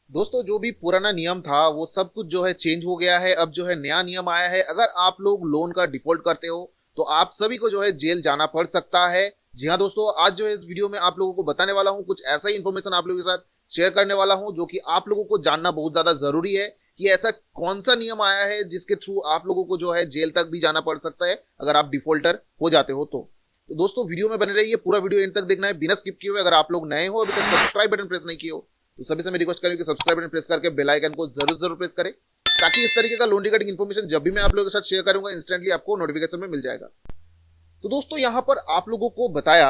दोस्तों जो भी पुराना नियम था वो सब कुछ जो है चेंज हो गया है। अब जो है नया नियम आया है। अगर आप लोग लोन का डिफॉल्ट करते हो तो आप सभी को जो है जेल जाना पड़ सकता है। जी हाँ दोस्तों, आज जो है इस वीडियो में आप लोगों को बताने वाला हूँ, कुछ ऐसा ही इन्फॉर्मेशन आप लोगों के साथ शेयर करने वाला हूँ जो कि आप लोगों को जानना बहुत ज्यादा जरूरी है कि ऐसा कौन सा नियम आया है जिसके थ्रू आप लोगों को जो है जेल तक भी जाना पड़ सकता है अगर आप डिफॉल्टर हो जाते हो तो दोस्तों वीडियो में बने रहिए, पूरा वीडियो एंड तक देखना है बिना स्किप किए हुए। अगर आप लोग नए हो, अभी तक सब्सक्राइब बटन प्रेस नहीं किए हो तो सभी से मैं रिक्वेस्ट करूंगी कि सब्सक्राइब बटन प्रेस करके बेल आइकन को जरूर जरूर प्रेस करें, ताकि इस तरीके का लोन रिगार्डिंग इन्फॉर्मेशन जब भी मैं आप लोगों के साथ शेयर करूंगा इंस्टेंटली आपको नोटिफिकेशन में मिल जाएगा। तो दोस्तों यहाँ पर आप लोगों को बताया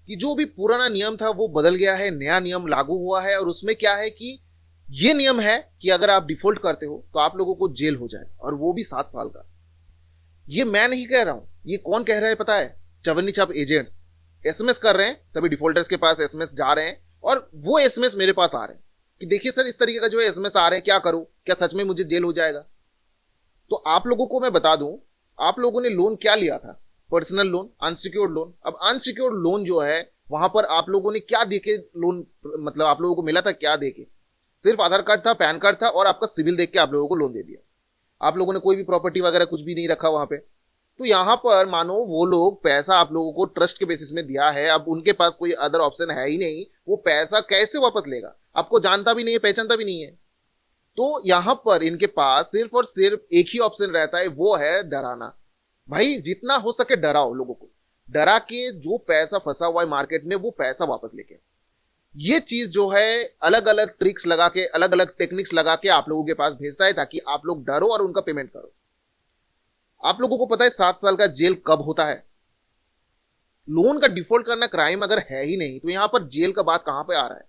कि जो भी पुराना नियम था वो बदल गया है, नया नियम लागू हुआ है। और उसमें क्या है कि ये नियम है कि अगर आप डिफॉल्ट करते हो तो आप लोगों को जेल हो जाए, और वो भी 7 साल का। ये मैं नहीं कह रहा हूं, ये कौन कह रहा है पता है? चवन्नी छाप एजेंट्स एसएमएस कर रहे हैं, सभी डिफॉल्टर्स के पास एसएमएस जा रहे हैं, और वो एसएमएस मेरे पास आ रहे हैं कि देखिए सर इस तरीके का जो है एसएमएस आ रहे हैं, क्या करूं, क्या सच में मुझे जेल हो जाएगा? तो आप लोगों को मैं बता दूं, आप लोगों ने लोन क्या लिया था? Personal loan, unsecured loan. अब अनसिक्योर्ड लोन जो है वहां पर आप लोगों ने क्या देके लोन, मतलब आप लोगों को मिला था क्या देके? सिर्फ आधार कार्ड था, पैन कार्ड था और आपका सिविल देख के आप लोगों को लोन दे दिया। आप लोगों ने कोई भी प्रॉपर्टी वगैरह कुछ भी नहीं रखा वहां पे। तो यहां पर मानो वो लोग पैसा आप लोगों को ट्रस्ट के बेसिस में दिया है, अब उनके पास कोई अदर ऑप्शन है ही नहीं, वो पैसा कैसे वापस लेगा? आपको जानता भी नहीं है, पहचानता भी नहीं है। तो यहां पर इनके पास सिर्फ और सिर्फ एक ही ऑप्शन रहता है, वो है डराना। भाई जितना हो सके डराओ लोगों को, डरा के जो पैसा फंसा हुआ है मार्केट में वो पैसा वापस लेके। ये चीज जो है अलग अलग ट्रिक्स लगा के, अलग अलग टेक्निक्स लगा के आप लोगों के पास भेजता है ताकि आप लोग डरो और उनका पेमेंट करो। आप लोगों को पता है 7 साल का जेल कब होता है? लोन का डिफॉल्ट करना क्राइम अगर है ही नहीं तो यहां पर जेल का बात कहां पे आ रहा है?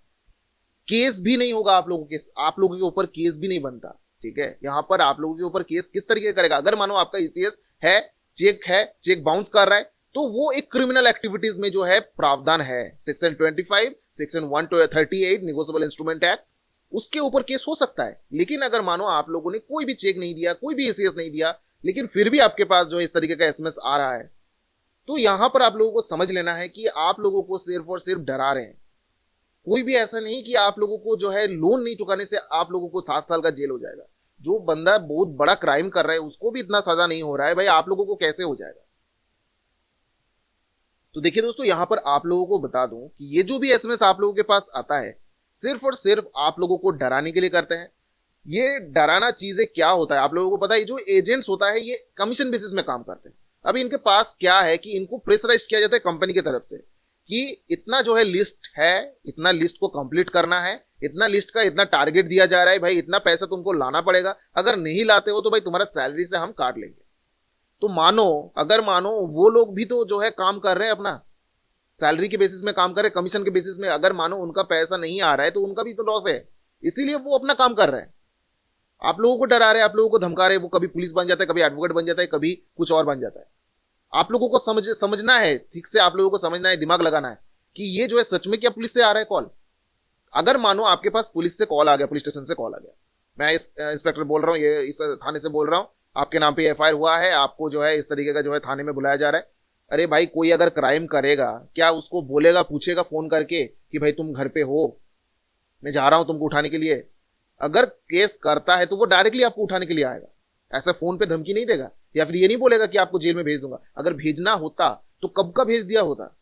केस भी नहीं होगा आप लोगों के ऊपर केस भी नहीं बनता। ठीक है, यहां पर आप लोगों के ऊपर केस किस तरीके करेगा? अगर मानो आपका ईसीएस है, चेक बाउंस कर रहा है, तो वो एक क्रिमिनल एक्टिविटीज में जो है प्रावधान है, section 25, section 138 negotiable instrument act, उसके ऊपर केस हो सकता है। लेकिन अगर मानो आप लोगों ने कोई भी चेक नहीं दिया, कोई भी ईसीएस नहीं दिया, लेकिन फिर भी आपके पास जो है इस तरीके का एसएमएस आ रहा है, तो यहां पर आप लोगों को समझ लेना है कि आप लोगों को सिर्फ और सिर्फ डरा रहे हैं। कोई भी ऐसा नहीं कि आप लोगों को जो है लोन नहीं चुकाने से आप लोगों को 7 साल का जेल हो जाएगा। जो बंदा बहुत बड़ा क्राइम कर रहा है उसको भी इतना सजा नहीं हो रहा है, भाई आप लोगों को कैसे हो जाएगा? तो देखिए दोस्तों, यहां पर आप लोगों को बता दूं कि ये जो भी एसएमएस आप लोगों के पास आता है सिर्फ और सिर्फ आप लोगों को डराने के लिए करते हैं। ये डराना चीजें क्या होता है आप लोगों को पता है? जो एजेंट्स होता है ये कमीशन बेसिस में काम करते हैं। अभी इनके पास क्या है कि इनको प्रेशराइज किया जाता है कंपनी की तरफ से कि इतना जो है लिस्ट है, इतना लिस्ट को कंप्लीट करना है, इतना लिस्ट का इतना टारगेट दिया जा रहा है, भाई इतना पैसा तुमको लाना पड़ेगा, अगर नहीं लाते हो तो भाई तुम्हारा सैलरी से हम काट लेंगे। तो मानो वो लोग भी तो जो है काम कर रहे हैं, अपना सैलरी के बेसिस में काम कर रहे हैं, कमीशन के बेसिस में। अगर मानो उनका पैसा नहीं आ रहा है तो उनका भी तो लॉस है, इसीलिए वो अपना काम कर रहे हैं। आप लोगों को डरा रहे हैं, आप लोगों को धमका रहे हैं, वो कभी पुलिस बन जाता है, कभी एडवोकेट बन जाता है, कभी कुछ और बन जाता है। आप लोगों को समझना है, ठीक से आप लोगों को समझना है, दिमाग लगाना है कि ये जो है सच में क्या पुलिस से आ रहा है कॉल। अगर मानो आपके पास पुलिस से कॉल आ गया, पुलिस स्टेशन से कॉल आ गया, मैं इंस्पेक्टर बोल रहा हूँ, ये इस थाने से बोल रहा हूँ, आपके नाम पे एफआईआर हुआ है, आपको जो है इस तरीके का जो है थाने में बुलाया जा रहा है। अरे भाई कोई अगर क्राइम करेगा क्या उसको बोलेगा, पूछेगा फोन करके कि भाई तुम घर पे हो, मैं जा रहा हूं तुमको उठाने के लिए? अगर केस करता है तो वो डायरेक्टली आपको उठाने के लिए आएगा, ऐसा फोन पे धमकी नहीं देगा, या फिर ये नहीं बोलेगा कि आपको जेल में भेज दूंगा। अगर भेजना होता तो कब का भेज दिया होता।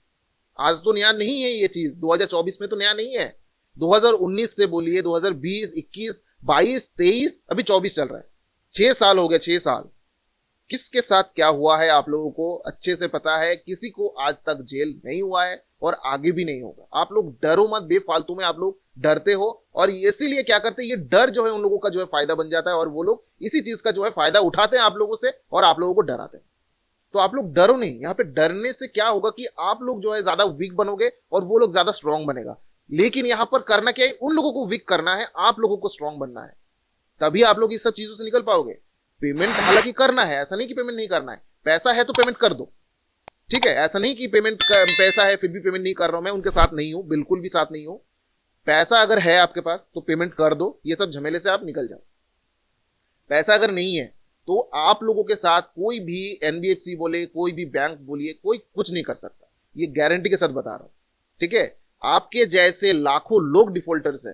आज तो नया नहीं है ये चीज, 2024 में तो नया नहीं है। 2019 से बोलिए 2020, 21, 22, 23, अभी 24 चल रहा है। 6 साल हो गए, 6 साल। किसके साथ क्या हुआ है आप लोगों को अच्छे से पता है। किसी को आज तक जेल नहीं हुआ है और आगे भी नहीं होगा। आप लोग डरो मत, बेफालतू में आप लोग डरते हो, और इसीलिए क्या करते हैं, ये डर जो है उन लोगों का जो है फायदा बन जाता है, और वो लोग इसी चीज का जो है फायदा उठाते हैं आप लोगों से और आप लोगों को डराते हैं। तो आप लोग डरो नहीं। यहाँ पे डरने से क्या होगा कि आप लोग जो है ज्यादा वीक बनोगे और वो लोग ज्यादा स्ट्रांग बनेगा। लेकिन यहाँ पर करना क्या है, उन लोगों को वीक करना है, आप लोगों को स्ट्रांग बनना है, तभी आप लोग इस सब चीजों से निकल पाओगे। पेमेंट हालांकि करना है, ऐसा नहीं कि पेमेंट नहीं करना है, पैसा है तो पेमेंट कर दो। ठीक है, ऐसा नहीं कि पैसा है फिर भी पेमेंट नहीं कर रहा हूं, मैं उनके साथ नहीं हूं, बिल्कुल भी साथ नहीं हूं। पैसा अगर है आपके पास तो पेमेंट कर दो, ये सब झमेले से आप निकल जाओ। पैसा अगर नहीं है तो आप लोगों के साथ कोई भी एनबीएफसी बोले, कोई भी बैंक्स बोलिए, कोई कुछ नहीं कर सकता, ये गारंटी के साथ बता रहा हूं। ठीक है, आपके जैसे लाखों लोग डिफॉल्टर्स है,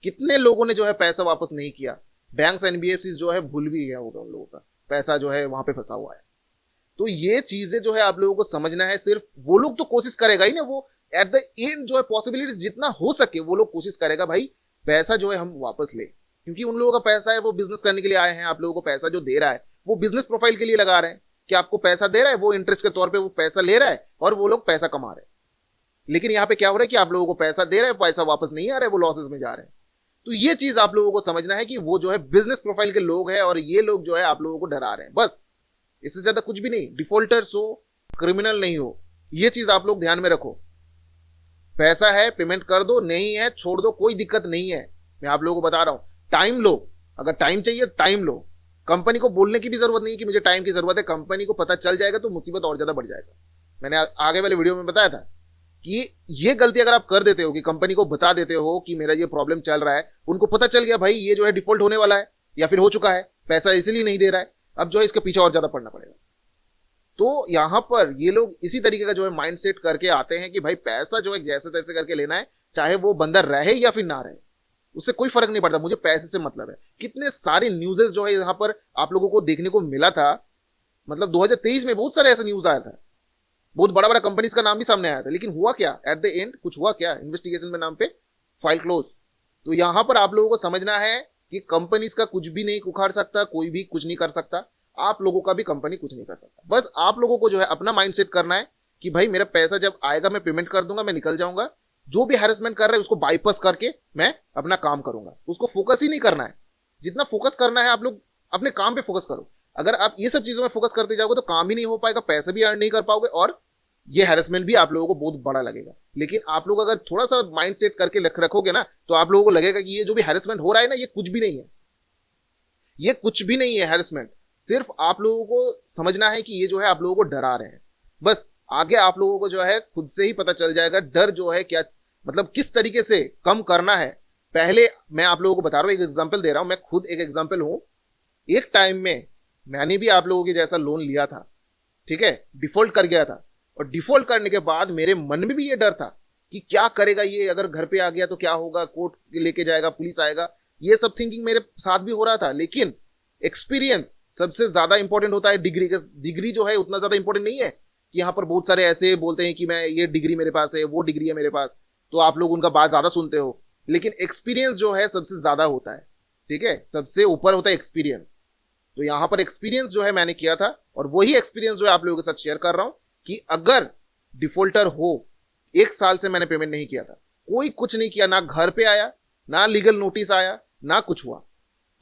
कितने लोगों ने जो है पैसा वापस नहीं किया। बैंक्स एनबीएफसी जो है भूल भी गया होगा उन लोगों का पैसा जो है वहां पे फंसा हुआ है। तो ये चीजें जो है आप लोगों को समझना है। सिर्फ वो लोग तो कोशिश करेगा ही ना, वो एट द एंड जो है पॉसिबिलिटीज जितना हो सके वो लोग कोशिश करेगा भाई पैसा जो है हम वापस ले, क्योंकि उन लोगों का पैसा है, वो बिजनेस करने के लिए आए हैं। आप लोगों को पैसा जो दे रहा है वो बिजनेस प्रोफाइल के लिए लगा रहे हैं कि आपको पैसा दे रहा है, वो इंटरेस्ट के तौर पे वो पैसा ले रहा है और वो लोग पैसा कमा रहे हैं। लेकिन यहाँ पे क्या हो रहा है कि आप लोगों को पैसा दे रहा है, पैसा वापस नहीं आ रहा है, वो लॉसेस में जा रहे हैं। तो ये चीज आप लोगों को समझना है कि वो जो है बिजनेस प्रोफाइल के लोग हैं और ये लोग जो है आप लोगों को डरा रहे हैं, बस इससे ज्यादा कुछ भी नहीं। डिफॉल्टर्स हो, क्रिमिनल नहीं हो, ये चीज आप लोग ध्यान में रखो। पैसा है पेमेंट कर दो, नहीं है छोड़ दो, कोई दिक्कत नहीं है। मैं आप लोगों को बता रहा हूं, टाइम लो, अगर टाइम चाहिए टाइम लो। कंपनी को बोलने की भी जरूरत नहीं कि मुझे टाइम की जरूरत है, कंपनी को पता चल जाएगा तो मुसीबत और ज्यादा बढ़ जाएगा। मैंने आगे वाले वीडियो में बताया था कि ये गलती अगर आप कर देते हो कि कंपनी को बता देते हो कि मेरा ये प्रॉब्लम चल रहा है, उनको पता चल गया भाई ये जो है डिफॉल्ट होने वाला है या फिर हो चुका है, पैसा इसलिए नहीं दे रहा है, अब जो है इसके पीछे और ज्यादा पड़ना पड़ेगा। तो यहां पर ये लोग इसी तरीके का जो है माइंड सेट करके आते हैं कि भाई पैसा जो है जैसे तैसे करके लेना है, चाहे वो बंदा रहे या फिर ना रहे, उससे कोई फर्क नहीं पड़ता, मुझे पैसे से मतलब है। कितने सारे न्यूज़ेस जो है यहाँ पर आप लोगों को देखने को मिला था, मतलब 2023 में बहुत सारे ऐसा न्यूज आया था, बहुत बड़ा बड़ा कंपनीज का नाम भी सामने आया था, लेकिन हुआ क्या एट द एंड? कुछ हुआ क्या? इन्वेस्टिगेशन के नाम पे फाइल क्लोज। तो यहां पर आप लोगों को समझना है कि कंपनीज का कुछ भी नहीं उखाड़ सकता, कोई भी कुछ नहीं कर सकता, आप लोगों का भी कंपनी कुछ नहीं कर सकता। बस आप लोगों को जो है अपना माइंडसेट करना है कि भाई मेरा पैसा जब आएगा मैं पेमेंट कर दूंगा, मैं निकल जाऊंगा। जो भी हैरेसमेंट कर रहा है उसको बाईपास करके मैं अपना काम करूंगा, उसको फोकस ही नहीं करना है। जितना फोकस करना है आप लोग अपने काम पे फोकस करो। अगर आप ये सब चीजों में फोकस करते जाओगे तो काम ही नहीं हो पाएगा, पैसे भी अर्न नहीं कर पाओगे और ये हैरेसमेंट भी आप लोगों को बहुत बड़ा लगेगा। लेकिन आप लोग अगर थोड़ा सा माइंड सेट करके रखोगे ना, तो आप लोगों को लगेगा कि ये जो भी हैरेसमेंट हो रहा है ना, ये कुछ भी नहीं है, ये कुछ भी नहीं है हैरेसमेंट। सिर्फ आप लोगों को समझना है कि ये जो है आप लोगों को डरा रहे हैं। बस आगे आप लोगों को जो है खुद से ही पता चल जाएगा डर जो है क्या, मतलब किस तरीके से कम करना है। पहले मैं आप लोगों को बता रहा हूं, एक एग्जांपल दे रहा हूं, मैं खुद एक एग्जांपल हूं। एक टाइम में मैंने भी आप लोगों के जैसा लोन लिया था, ठीक है, डिफॉल्ट कर गया था। और डिफॉल्ट करने के बाद मेरे मन में भी ये डर था कि क्या करेगा ये, अगर घर पे आ गया तो क्या होगा, कोर्ट लेके जाएगा, पुलिस आएगा, ये सब थिंकिंग मेरे साथ भी हो रहा था। लेकिन एक्सपीरियंस सबसे ज्यादा इंपॉर्टेंट होता है। डिग्री जो है उतना ज्यादा इंपॉर्टेंट नहीं है कि यहाँ पर बहुत सारे ऐसे बोलते हैं कि मैं ये डिग्री मेरे पास है, वो डिग्री है मेरे पास, तो आप लोग उनका बात ज्यादा सुनते हो। लेकिन एक्सपीरियंस जो है सबसे ज्यादा होता है, ठीक है, सबसे ऊपर होता है एक्सपीरियंस। तो यहाँ पर एक्सपीरियंस जो है मैंने किया था और वही एक्सपीरियंस जो है आप लोगों के साथ शेयर कर रहा हूं कि अगर डिफॉल्टर हो, 1 साल से मैंने पेमेंट नहीं किया था, कोई कुछ नहीं किया, ना घर पे आया, ना लीगल नोटिस आया, ना कुछ हुआ,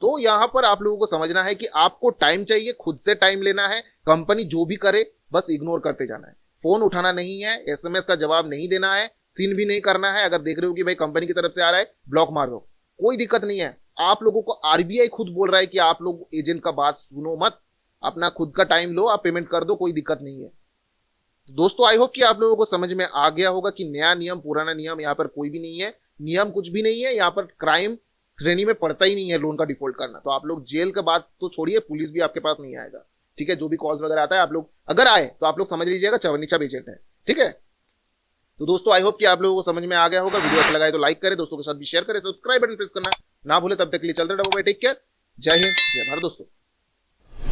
तो यहां पर आप लोगों को समझना है कि आपको टाइम चाहिए, खुद से टाइम लेना है। कंपनी जो भी करे बस इग्नोर करते जाना है, फोन उठाना नहीं है, एसएमएस का जवाब नहीं देना है, सीन भी नहीं करना है। अगर देख रहे हो कि भाई कंपनी की तरफ से आ रहा है, ब्लॉक मार दो, कोई दिक्कत नहीं है। आप लोगों को आरबीआई खुद बोल रहा है कि आप लोग एजेंट का बात सुनो मत, अपना खुद का टाइम लो, आप पेमेंट कर दो, कोई दिक्कत नहीं है। तो दोस्तों आई होप कि आप लोगों को समझ में आ गया होगा कि नया नियम पुराना नियम यहाँ पर कोई भी नहीं है, नियम कुछ भी नहीं है, यहाँ पर क्राइम श्रेणी में पड़ता ही नहीं है लोन का डिफॉल्ट करना। तो आप लोग जेल का बात तो छोड़िए, पुलिस भी आपके पास नहीं आएगा, ठीक है। जो भी कॉल्स वगैरह आता है आप लोग अगर आए तो आप लोग समझ लीजिएगा चवन्नीचा एजेंट है, ठीक है। तो दोस्तों आई होप कि आप लोगों को समझ में आ गया होगा। वीडियो अच्छा लगा है तो लाइक करें, दोस्तों के साथ भी शेयर करें, सब्सक्राइब बटन प्रेस करना ना भूले। तब तक के लिए चलते रहो भाई, टेक केयर, जय हिंद, जय भारत दोस्तों।